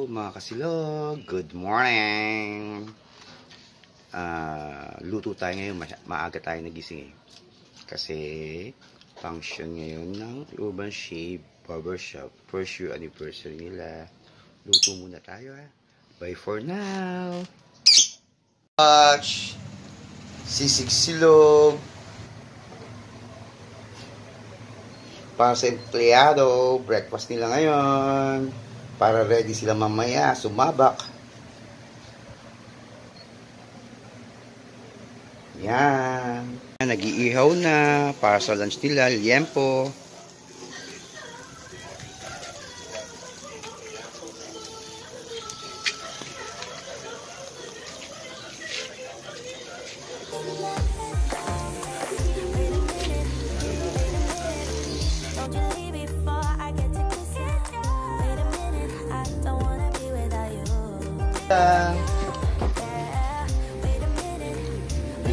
mga kasilog, good morning. Luto tayo ngayon, maaga tayo nagising kasi function ngayon ng Urban Shape Barbershop, first year anniversary nila. Luto muna tayo Bye for now. Watch Sisig Silog para sa empleyado, breakfast nila ngayon para ready sila mamaya sumabak. Yan, nag-iihaw na para sa lunch nila, liempo.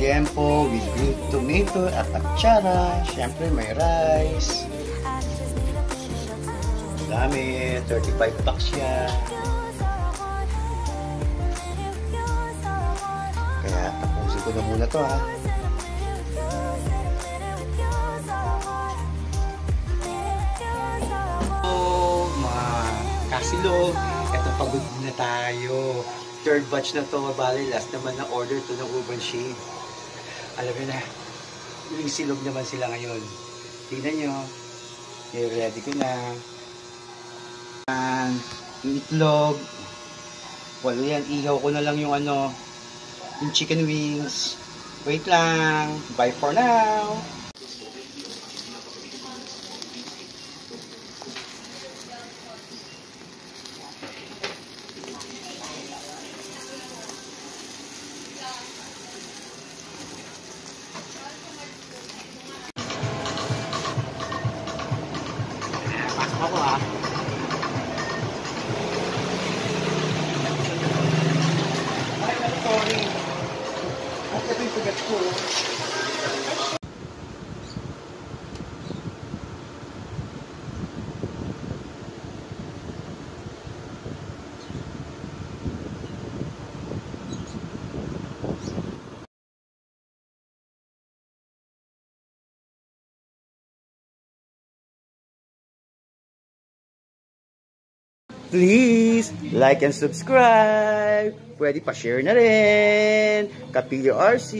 Liempo with grilled tomato at atsara. Siyempre may rice. Dami, 35 bucks yan. Kaya tapusin ko na muna to mga kasilog, eto pagod na tayo. Third batch na to, bali last naman na order to ng Urban Shape. Alam nyo na, yung silog naman sila ngayon. Tingnan nyo, ready ko na. Yung itlog, walo yan, ihaw ko na lang yung yung chicken wings. Wait lang, bye for now. Ako Ay, sorry. At ito yung pigat ko. Please, like and subscribe. Pwede pa share na rin. Kapilyo RC.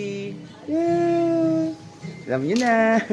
Yeah. Alam nyo na.